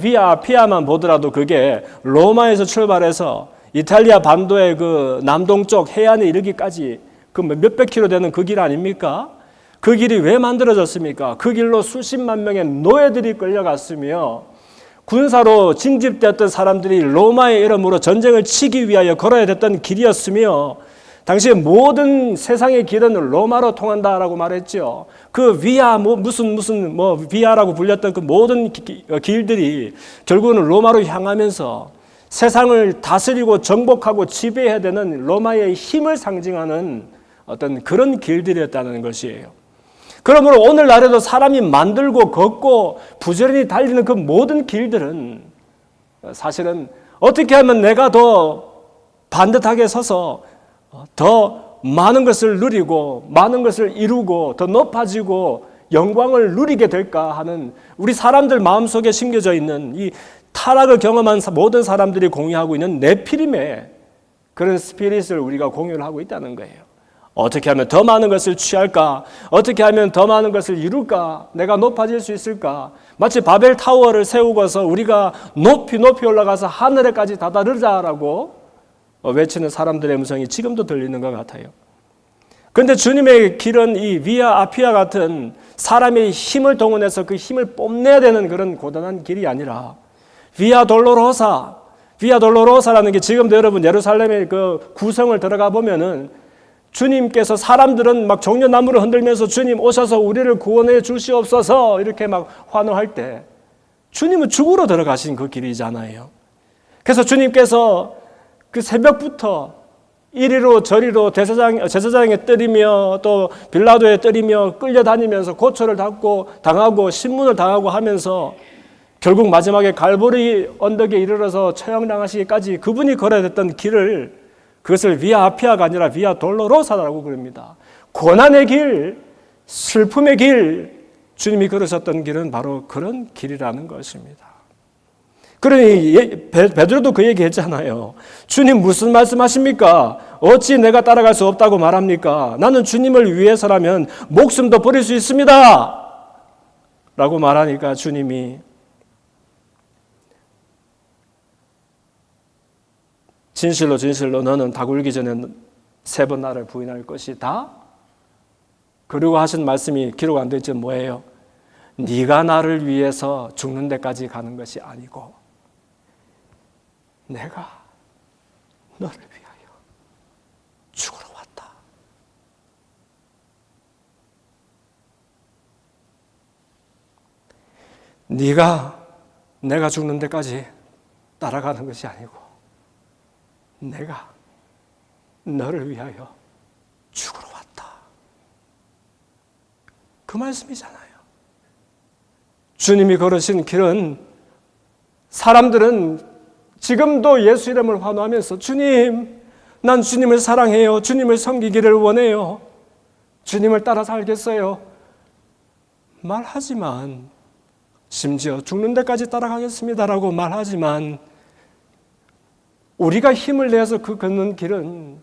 비아 아피아만 보더라도 그게 로마에서 출발해서 이탈리아 반도의 그 남동쪽 해안에 이르기까지 그 몇백 킬로 되는 그 길 아닙니까? 그 길이 왜 만들어졌습니까? 그 길로 수십만 명의 노예들이 끌려갔으며 군사로 징집되었던 사람들이 로마의 이름으로 전쟁을 치기 위하여 걸어야 됐던 길이었으며, 당시에 모든 세상의 길은 로마로 통한다라고 말했죠. 그 비아 무슨 비아라고 불렸던 그 모든 길들이 결국은 로마로 향하면서 세상을 다스리고 정복하고 지배해야 되는 로마의 힘을 상징하는 어떤 그런 길들이었다는 것이에요. 그러므로 오늘날에도 사람이 만들고 걷고 부지런히 달리는 그 모든 길들은 사실은 어떻게 하면 내가 더 반듯하게 서서 더 많은 것을 누리고 많은 것을 이루고 더 높아지고 영광을 누리게 될까 하는 우리 사람들 마음속에 심겨져 있는 이 타락을 경험한 모든 사람들이 공유하고 있는 네피림의 그런 스피릿을 우리가 공유를 하고 있다는 거예요. 어떻게 하면 더 많은 것을 취할까? 어떻게 하면 더 많은 것을 이룰까? 내가 높아질 수 있을까? 마치 바벨 타워를 세우고서 우리가 높이 올라가서 하늘에까지 다다르자라고 외치는 사람들의 음성이 지금도 들리는 것 같아요. 그런데 주님의 길은 이 비아 아피아 같은 사람의 힘을 동원해서 그 힘을 뽐내야 되는 그런 고단한 길이 아니라 비아 돌로로사라는 게 지금도 여러분 예루살렘의 그 구성을 들어가 보면은 주님께서 사람들은 막 종려나무를 흔들면서 주님 오셔서 우리를 구원해 주시옵소서 이렇게 막 환호할 때 주님은 죽으러 들어가신 그 길이잖아요. 그래서 주님께서 그 새벽부터 이리로 저리로 제사장에 떨이며 또 빌라도에 떨이며 끌려다니면서 고초를 당하고 신문을 당하고 하면서 결국 마지막에 갈보리 언덕에 이르러서 처형당하시기까지 그분이 걸어야 됐던 길을, 그것을 비아 아피아가 아니라 비아 돌로로사라고 그럽니다. 고난의 길, 슬픔의 길, 주님이 걸으셨던 길은 바로 그런 길이라는 것입니다. 그러니 베드로도 그 얘기 했잖아요. 주님 무슨 말씀하십니까? 어찌 내가 따라갈 수 없다고 말합니까? 나는 주님을 위해서라면 목숨도 버릴 수 있습니다 라고 말하니까 주님이 진실로 진실로 너는 다 굴기 전에 3번 나를 부인할 것이다. 그리고 하신 말씀이 기록 안 됐지 뭐예요? 네가 나를 위해서 죽는 데까지 가는 것이 아니고 내가 너를 위하여 죽으러 왔다. 내가 죽는 데까지 따라가는 것이 아니고 내가 너를 위하여 죽으러 왔다. 그 말씀이잖아요. 주님이 걸으신 길은 사람들은 지금도 예수 이름을 환호하면서 주님, 난 주님을 사랑해요. 주님을 섬기기를 원해요. 주님을 따라 살겠어요. 말하지만 심지어 죽는 데까지 따라가겠습니다라고 말하지만 우리가 힘을 내서 그 걷는 길은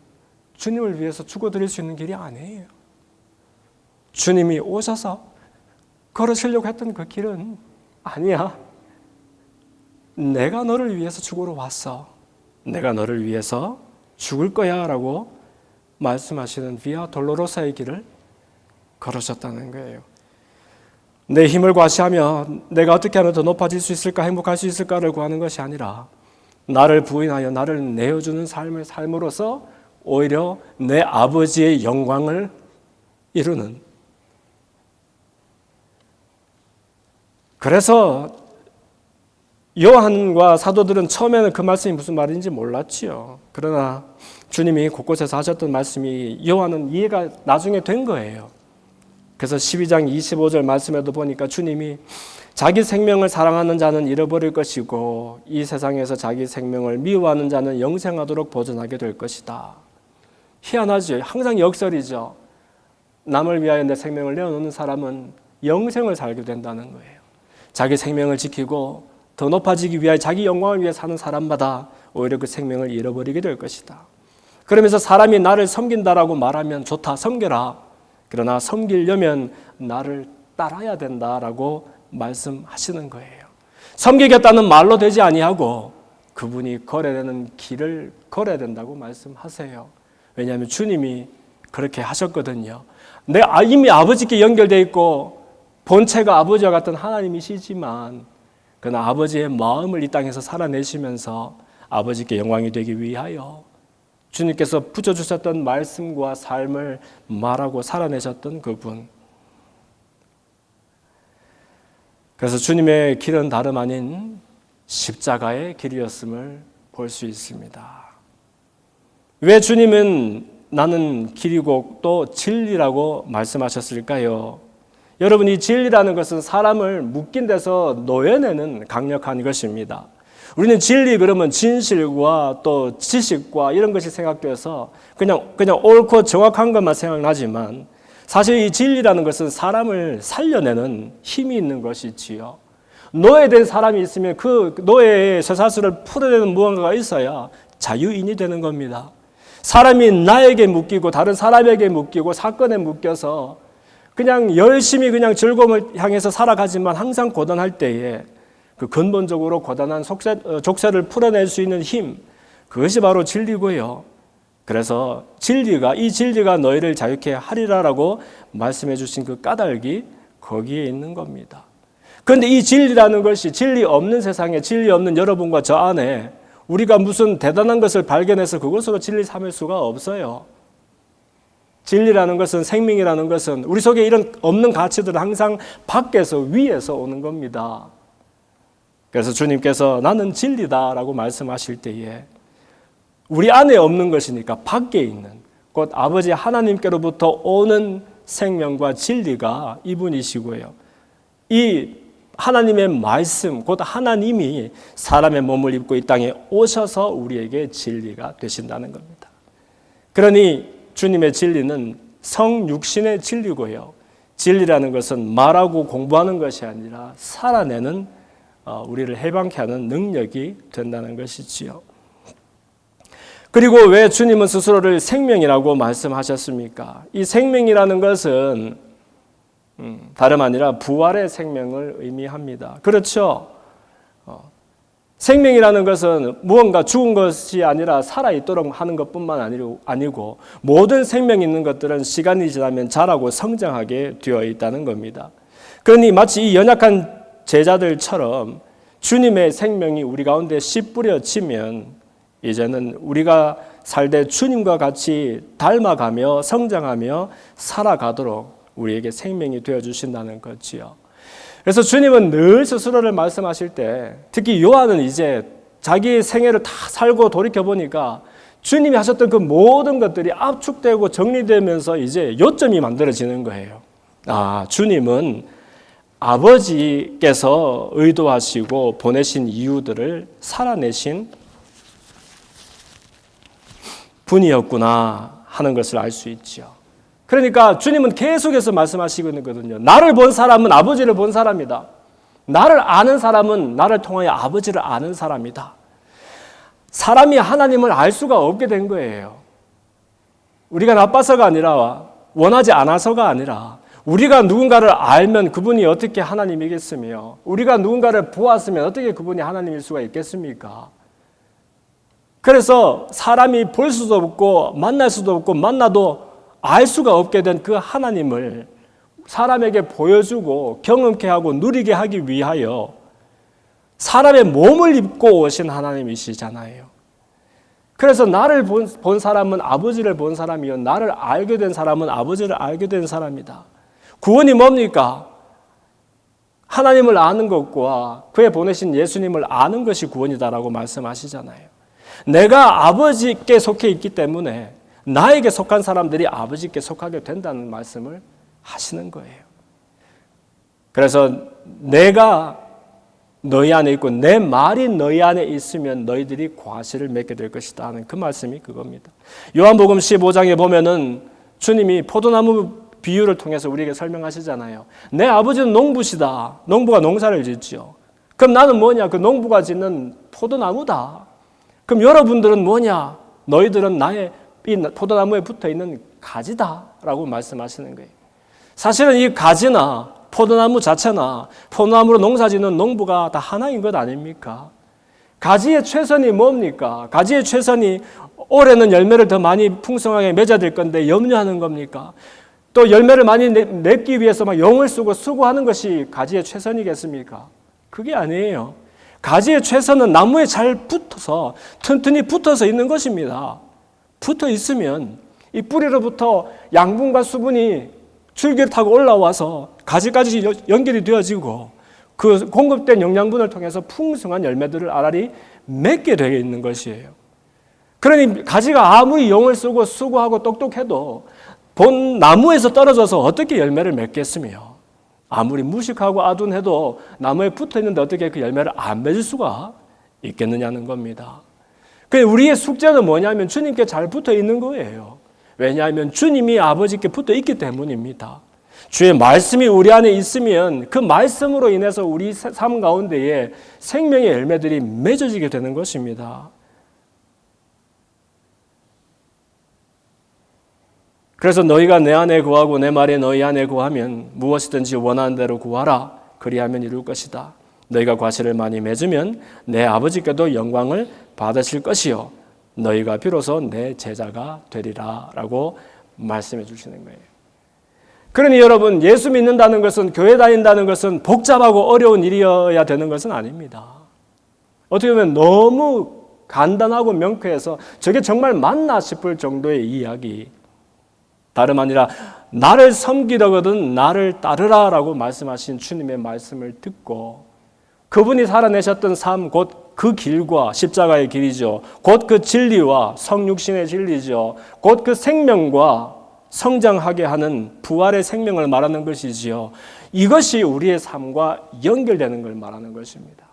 주님을 위해서 죽어드릴 수 있는 길이 아니에요. 주님이 오셔서 걸으시려고 했던 그 길은 아니야. 내가 너를 위해서 죽으러 왔어. 내가 너를 위해서 죽을 거야 라고 말씀하시는 비아 돌로로사의 길을 걸으셨다는 거예요. 내 힘을 과시하며 내가 어떻게 하면 더 높아질 수 있을까, 행복할 수 있을까를 구하는 것이 아니라 나를 부인하여 나를 내어주는 삶을 삶으로써 오히려 내 아버지의 영광을 이루는, 그래서 요한과 사도들은 처음에는 그 말씀이 무슨 말인지 몰랐지요. 그러나 주님이 곳곳에서 하셨던 말씀이 요한은 이해가 나중에 된 거예요. 그래서 12장 25절 말씀에도 보니까 주님이 자기 생명을 사랑하는 자는 잃어버릴 것이고 이 세상에서 자기 생명을 미워하는 자는 영생하도록 보존하게 될 것이다. 희한하죠. 항상 역설이죠. 남을 위하여 내 생명을 내어놓는 사람은 영생을 살게 된다는 거예요. 자기 생명을 지키고 더 높아지기 위하여 자기 영광을 위해 사는 사람마다 오히려 그 생명을 잃어버리게 될 것이다. 그러면서 사람이 나를 섬긴다라고 말하면 좋다, 섬겨라. 그러나 섬기려면 나를 따라야 된다라고 말씀하시는 거예요. 섬기겠다는 말로 되지 아니하고 그분이 걸어야 되는 길을 걸어야 된다고 말씀하세요. 왜냐하면 주님이 그렇게 하셨거든요. 내가 이미 아버지께 연결되어 있고 본체가 아버지와 같은 하나님이시지만 그러나 아버지의 마음을 이 땅에서 살아내시면서 아버지께 영광이 되기 위하여 주님께서 붙여주셨던 말씀과 삶을 말하고 살아내셨던 그분. 그래서 주님의 길은 다름 아닌 십자가의 길이었음을 볼 수 있습니다. 왜 주님은 나는 길이고 또 진리라고 말씀하셨을까요? 여러분, 이 진리라는 것은 사람을 묶인 데서 놓여내는 강력한 것입니다. 우리는 진리 그러면 진실과 또 지식과 이런 것이 생각돼서 그냥 옳고 정확한 것만 생각나지만 사실 이 진리라는 것은 사람을 살려내는 힘이 있는 것이지요. 노예된 사람이 있으면 그 노예의 쇠사슬을 풀어내는 무언가가 있어야 자유인이 되는 겁니다. 사람이 나에게 묶이고 다른 사람에게 묶이고 사건에 묶여서 그냥 열심히 그냥 즐거움을 향해서 살아가지만 항상 고단할 때에 그 근본적으로 고단한 족쇄를 풀어낼 수 있는 힘, 그것이 바로 진리고요. 그래서 이 진리가 너희를 자유케 하리라라고 말씀해 주신 그 까닭이 거기에 있는 겁니다. 그런데 이 진리라는 것이 진리 없는 세상에, 진리 없는 여러분과 저 안에 우리가 무슨 대단한 것을 발견해서 그것으로 진리 삼을 수가 없어요. 진리라는 것은, 생명이라는 것은 우리 속에 이런 없는 가치들은 항상 밖에서, 위에서 오는 겁니다. 그래서 주님께서 나는 진리다라고 말씀하실 때에 우리 안에 없는 것이니까 밖에 있는, 곧 아버지 하나님께로부터 오는 생명과 진리가 이분이시고요. 이 하나님의 말씀, 곧 하나님이 사람의 몸을 입고 이 땅에 오셔서 우리에게 진리가 되신다는 겁니다. 그러니 주님의 진리는 성육신의 진리고요. 진리라는 것은 말하고 공부하는 것이 아니라 살아내는, 우리를 해방케 하는 능력이 된다는 것이지요. 그리고 왜 주님은 스스로를 생명이라고 말씀하셨습니까? 이 생명이라는 것은 다름 아니라 부활의 생명을 의미합니다. 그렇죠? 생명이라는 것은 무언가 죽은 것이 아니라 살아있도록 하는 것뿐만 아니고 모든 생명 있는 것들은 시간이 지나면 자라고 성장하게 되어 있다는 겁니다. 그러니 마치 이 연약한 제자들처럼 주님의 생명이 우리 가운데 씨 뿌려지면 이제는 우리가 살되 주님과 같이 닮아가며 성장하며 살아가도록 우리에게 생명이 되어주신다는 거지요. 그래서 주님은 늘 스스로를 말씀하실 때, 특히 요한은 이제 자기 생애를 다 살고 돌이켜보니까 주님이 하셨던 그 모든 것들이 압축되고 정리되면서 이제 요점이 만들어지는 거예요. 아, 주님은 아버지께서 의도하시고 보내신 이유들을 살아내신 분이었구나 하는 것을 알 수 있죠. 그러니까 주님은 계속해서 말씀하시고 있거든요. 나를 본 사람은 아버지를 본 사람이다. 나를 아는 사람은 나를 통하여 아버지를 아는 사람이다. 사람이 하나님을 알 수가 없게 된 거예요. 우리가 나빠서가 아니라, 원하지 않아서가 아니라, 우리가 누군가를 알면 그분이 어떻게 하나님이겠으며, 우리가 누군가를 보았으면 어떻게 그분이 하나님일 수가 있겠습니까? 그래서 사람이 볼 수도 없고 만날 수도 없고 만나도 알 수가 없게 된 그 하나님을 사람에게 보여주고 경험케 하고 누리게 하기 위하여 사람의 몸을 입고 오신 하나님이시잖아요. 그래서 나를 본 사람은 아버지를 본 사람이요, 나를 알게 된 사람은 아버지를 알게 된 사람이다. 구원이 뭡니까? 하나님을 아는 것과 그에 보내신 예수님을 아는 것이 구원이다라고 말씀하시잖아요. 내가 아버지께 속해 있기 때문에 나에게 속한 사람들이 아버지께 속하게 된다는 말씀을 하시는 거예요. 그래서 내가 너희 안에 있고 내 말이 너희 안에 있으면 너희들이 과실을 맺게 될 것이다 하는 그 말씀이 그겁니다. 요한복음 15장에 보면은 주님이 포도나무 비유를 통해서 우리에게 설명하시잖아요. 내 아버지는 농부시다. 농부가 농사를 짓죠. 그럼 나는 뭐냐? 그 농부가 짓는 포도나무다. 그럼 여러분들은 뭐냐? 너희들은 나의 이 포도나무에 붙어있는 가지다라고 말씀하시는 거예요. 사실은 이 가지나 포도나무 자체나 포도나무로 농사짓는 농부가 다 하나인 것 아닙니까? 가지의 최선이 뭡니까? 가지의 최선이 올해는 열매를 더 많이 풍성하게 맺어야 될 건데 염려하는 겁니까? 또 열매를 많이 맺기 위해서 막 영을 쓰고 수고하는 것이 가지의 최선이겠습니까? 그게 아니에요. 가지의 최선은 나무에 잘 붙어서 튼튼히 붙어서 있는 것입니다. 붙어 있으면 이 뿌리로부터 양분과 수분이 줄기를 타고 올라와서 가지까지 연결이 되어지고 그 공급된 영양분을 통해서 풍성한 열매들을 알알이 맺게 되어 있는 것이에요. 그러니 가지가 아무리 영을 쓰고 수고하고 똑똑해도 본 나무에서 떨어져서 어떻게 열매를 맺겠으며, 아무리 무식하고 아둔해도 나무에 붙어 있는데 어떻게 그 열매를 안 맺을 수가 있겠느냐는 겁니다. 우리의 숙제는 뭐냐면 주님께 잘 붙어 있는 거예요. 왜냐하면 주님이 아버지께 붙어 있기 때문입니다. 주의 말씀이 우리 안에 있으면 그 말씀으로 인해서 우리 삶 가운데에 생명의 열매들이 맺어지게 되는 것입니다. 그래서 너희가 내 안에 거하고 내 말이 너희 안에 거하면 무엇이든지 원하는 대로 구하라. 그리하면 이룰 것이다. 너희가 과실을 많이 맺으면 내 아버지께도 영광을 받으실 것이요 너희가 비로소 내 제자가 되리라 라고 말씀해 주시는 거예요. 그러니 여러분, 예수 믿는다는 것은, 교회 다닌다는 것은 복잡하고 어려운 일이어야 되는 것은 아닙니다. 어떻게 보면 너무 간단하고 명쾌해서 저게 정말 맞나 싶을 정도의 이야기. 다름 아니라 나를 섬기려거든 나를 따르라라고 말씀하신 주님의 말씀을 듣고 그분이 살아내셨던 삶 곧 그 길과 십자가의 길이죠. 곧 그 진리와 성육신의 진리죠. 곧 그 생명과 성장하게 하는 부활의 생명을 말하는 것이지요. 이것이 우리의 삶과 연결되는 걸 말하는 것입니다.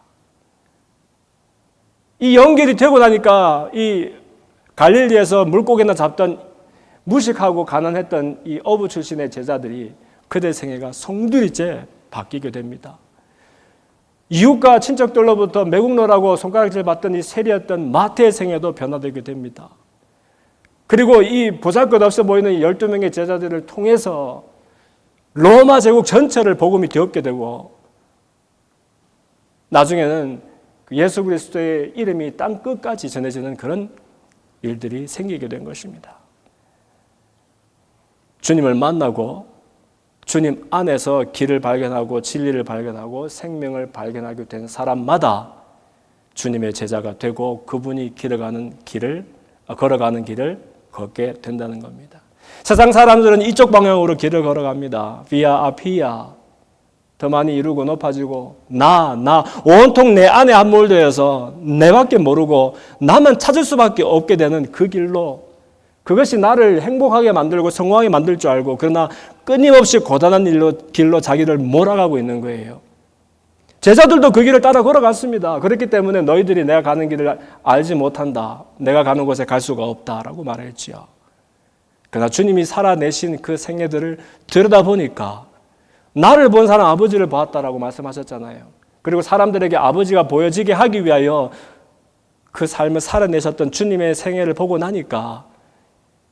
이 연결이 되고 나니까 이 갈릴리에서 물고기나 잡던 무식하고 가난했던 이 어부 출신의 제자들이 그들 생애가 송두리째 바뀌게 됩니다. 이웃과 친척들로부터 매국노라고 손가락질 받던 이 세리였던 마태의 생애도 변화되게 됩니다. 그리고 이 보잘것없어 보이는 12명의 제자들을 통해서 로마 제국 전체를 복음이 뒤엎게 되고 나중에는 예수 그리스도의 이름이 땅 끝까지 전해지는 그런 일들이 생기게 된 것입니다. 주님을 만나고 주님 안에서 길을 발견하고 진리를 발견하고 생명을 발견하게 된 사람마다 주님의 제자가 되고 그분이 걸어가는 길을 걷게 된다는 겁니다. 세상 사람들은 이쪽 방향으로 길을 걸어갑니다. 비아 아피아, 더 많이 이루고 높아지고 나 온통 내 안에 함몰되어서 내밖에 모르고 나만 찾을 수밖에 없게 되는 그 길로, 그것이 나를 행복하게 만들고 성공하게 만들 줄 알고 그러나 끊임없이 고단한 길로 자기를 몰아가고 있는 거예요. 제자들도 그 길을 따라 걸어갔습니다. 그렇기 때문에 너희들이 내가 가는 길을 알지 못한다, 내가 가는 곳에 갈 수가 없다라고 말했지요. 그러나 주님이 살아내신 그 생애들을 들여다보니까 나를 본 사람 아버지를 보았다라고 말씀하셨잖아요. 그리고 사람들에게 아버지가 보여지게 하기 위하여 그 삶을 살아내셨던 주님의 생애를 보고 나니까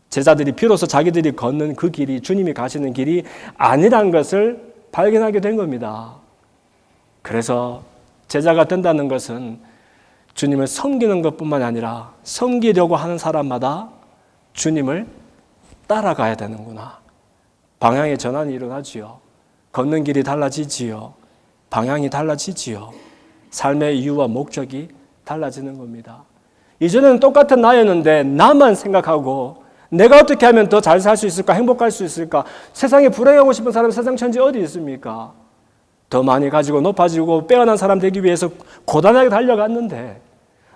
제자들이 비로소 자기들이 걷는 그 길이 주님이 가시는 길이 아니란 것을 발견하게 된 겁니다. 그래서 제자가 된다는 것은 주님을 섬기는 것뿐만 아니라 섬기려고 하는 사람마다 주님을 따라가야 되는구나. 방향의 전환이 일어나지요. 걷는 길이 달라지지요. 방향이 달라지지요. 삶의 이유와 목적이 달라지는 겁니다. 이전에는 똑같은 나였는데 나만 생각하고 내가 어떻게 하면 더 잘 살 수 있을까, 행복할 수 있을까, 세상에 불행하고 싶은 사람 세상 천지 어디 있습니까? 더 많이 가지고 높아지고 빼어난 사람 되기 위해서 고단하게 달려갔는데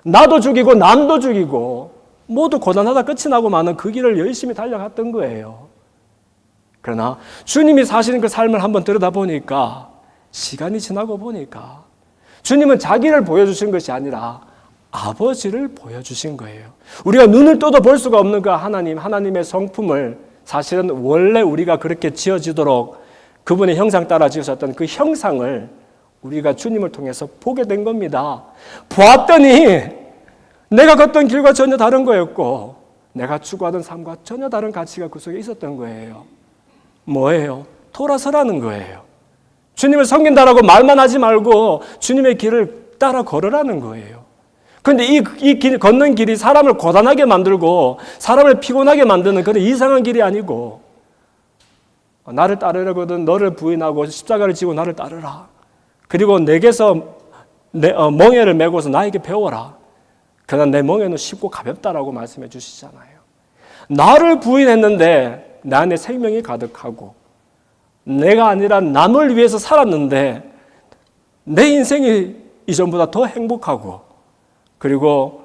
나도 죽이고 남도 죽이고 모두 고단하다 끝이 나고 마는 그 길을 열심히 달려갔던 거예요. 그러나 주님이 사시는 그 삶을 한번 들여다보니까, 시간이 지나고 보니까 주님은 자기를 보여주신 것이 아니라 아버지를 보여주신 거예요. 우리가 눈을 떠도 볼 수가 없는 그 하나님의 성품을, 사실은 원래 우리가 그렇게 지어지도록 그분의 형상 따라 지으셨던 그 형상을 우리가 주님을 통해서 보게 된 겁니다. 보았더니 내가 걷던 길과 전혀 다른 거였고 내가 추구하던 삶과 전혀 다른 가치가 그 속에 있었던 거예요. 뭐예요? 돌아서라는 거예요. 주님을 섬긴다라고 말만 하지 말고 주님의 길을 따라 걸으라는 거예요. 그런데 이 길, 걷는 길이 사람을 고단하게 만들고 사람을 피곤하게 만드는 그런 이상한 길이 아니고, 나를 따르려거든 너를 부인하고 십자가를 지고 나를 따르라. 그리고 내게서 멍에를 메고서 나에게 배워라. 그러나 내 멍에는 쉽고 가볍다라고 말씀해 주시잖아요. 나를 부인했는데 내 안에 생명이 가득하고 내가 아니라 남을 위해서 살았는데 내 인생이 이전보다 더 행복하고, 그리고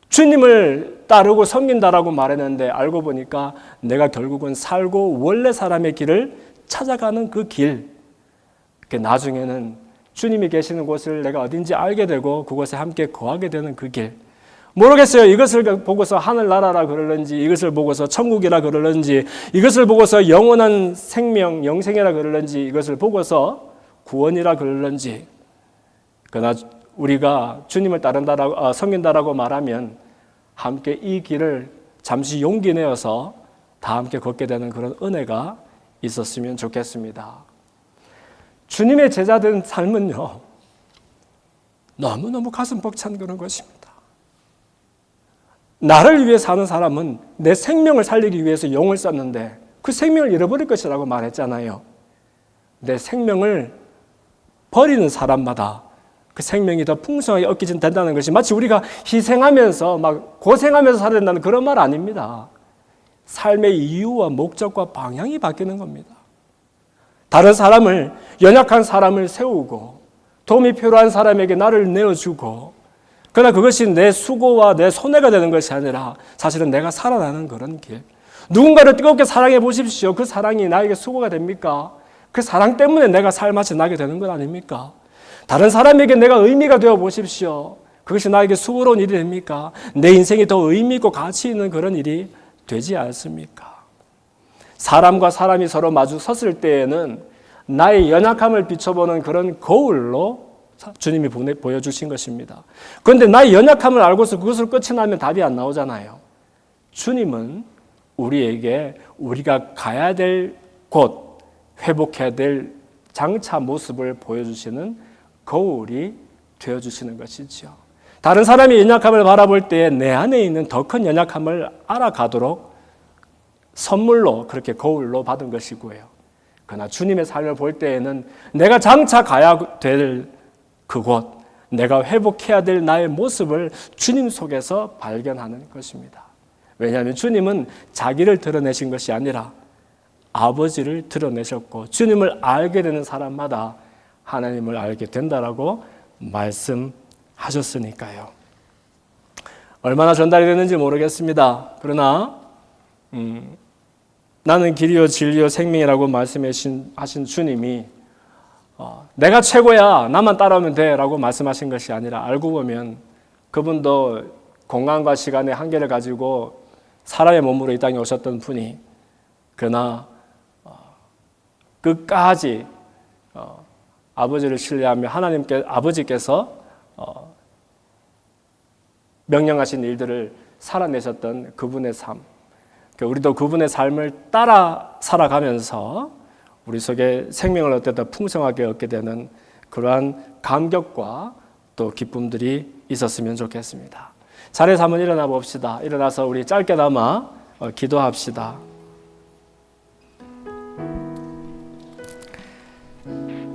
주님을 따르고 섬긴다라고 말했는데 알고 보니까 내가 결국은 살고 원래 사람의 길을 찾아가는 그 길, 나중에는 주님이 계시는 곳을 내가 어딘지 알게 되고 그곳에 함께 거하게 되는 그 길. 모르겠어요. 이것을 보고서 하늘나라라 그러는지, 이것을 보고서 천국이라 그러는지, 이것을 보고서 영원한 생명, 영생이라 그러는지, 이것을 보고서 구원이라 그러는지. 그러나 우리가 주님을 따른다라고, 섬긴다라고 말하면 함께 이 길을 잠시 용기 내어서 다 함께 걷게 되는 그런 은혜가 있었으면 좋겠습니다. 주님의 제자된 삶은요, 너무너무 가슴 벅찬 그런 것입니다. 나를 위해 사는 사람은 내 생명을 살리기 위해서 용을 썼는데 그 생명을 잃어버릴 것이라고 말했잖아요. 내 생명을 버리는 사람마다 그 생명이 더 풍성하게 얻게 된다는 것이 마치 우리가 희생하면서 막 고생하면서 살아야 된다는 그런 말 아닙니다. 삶의 이유와 목적과 방향이 바뀌는 겁니다. 다른 사람을, 연약한 사람을 세우고 도움이 필요한 사람에게 나를 내어주고, 그러나 그것이 내 수고와 내 손해가 되는 것이 아니라 사실은 내가 살아나는 그런 길. 누군가를 뜨겁게 사랑해 보십시오. 그 사랑이 나에게 수고가 됩니까? 그 사랑 때문에 내가 살맛이 나게 되는 건 아닙니까? 다른 사람에게 내가 의미가 되어 보십시오. 그것이 나에게 수고로운 일이 됩니까? 내 인생이 더 의미 있고 가치 있는 그런 일이 되지 않습니까? 사람과 사람이 서로 마주 섰을 때에는 나의 연약함을 비춰보는 그런 거울로 주님이 보여주신 것입니다. 그런데 나의 연약함을 알고서 그것을 끝이 나면 답이 안 나오잖아요. 주님은 우리에게 우리가 가야 될 곳, 회복해야 될 장차 모습을 보여주시는 거울이 되어주시는 것이죠. 다른 사람이 연약함을 바라볼 때 내 안에 있는 더 큰 연약함을 알아가도록 선물로 그렇게 거울로 받은 것이고요. 그러나 주님의 삶을 볼 때에는 내가 장차 가야 될 그곳, 내가 회복해야 될 나의 모습을 주님 속에서 발견하는 것입니다. 왜냐하면 주님은 자기를 드러내신 것이 아니라 아버지를 드러내셨고, 주님을 알게 되는 사람마다 하나님을 알게 된다라고 말씀하셨으니까요. 얼마나 전달이 되는지 모르겠습니다. 그러나 나는 길이요 진리요 생명이라고 말씀하신 주님이 내가 최고야, 나만 따라오면 돼 라고 말씀하신 것이 아니라, 알고 보면 그분도 공간과 시간의 한계를 가지고 사람의 몸으로 이 땅에 오셨던 분이, 그러나 끝까지 아버지를 신뢰하며 아버지께서 명령하신 일들을 살아내셨던 그분의 삶, 우리도 그분의 삶을 따라 살아가면서 우리 속에 생명을 얻게 더 풍성하게 얻게 되는 그러한 감격과 또 기쁨들이 있었으면 좋겠습니다. 자리에서 한번 일어나 봅시다. 일어나서 우리 짧게나마 기도합시다.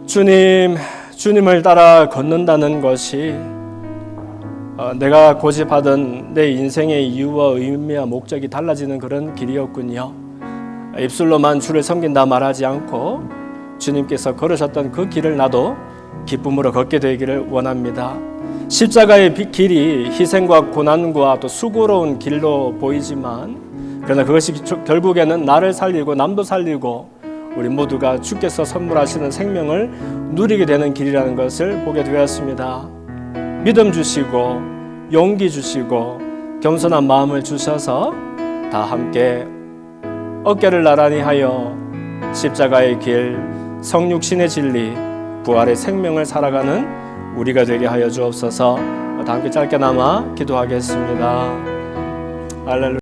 주님을 따라 걷는다는 것이 내가 고집하던 내 인생의 이유와 의미와 목적이 달라지는 그런 길이었군요. 입술로만 주를 섬긴다 말하지 않고 주님께서 걸으셨던 그 길을 나도 기쁨으로 걷게 되기를 원합니다. 십자가의 길이 희생과 고난과 또 수고로운 길로 보이지만, 그러나 그것이 결국에는 나를 살리고 남도 살리고 우리 모두가 주께서 선물하시는 생명을 누리게 되는 길이라는 것을 보게 되었습니다. 믿음 주시고 용기 주시고 겸손한 마음을 주셔서 다 함께 어깨를 나란히 하여 십자가의 길, 성육신의 진리, 부활의 생명을 살아가는 우리가 되게 하여 주옵소서. 다 함께 짧게나마 기도하겠습니다. 할렐루야.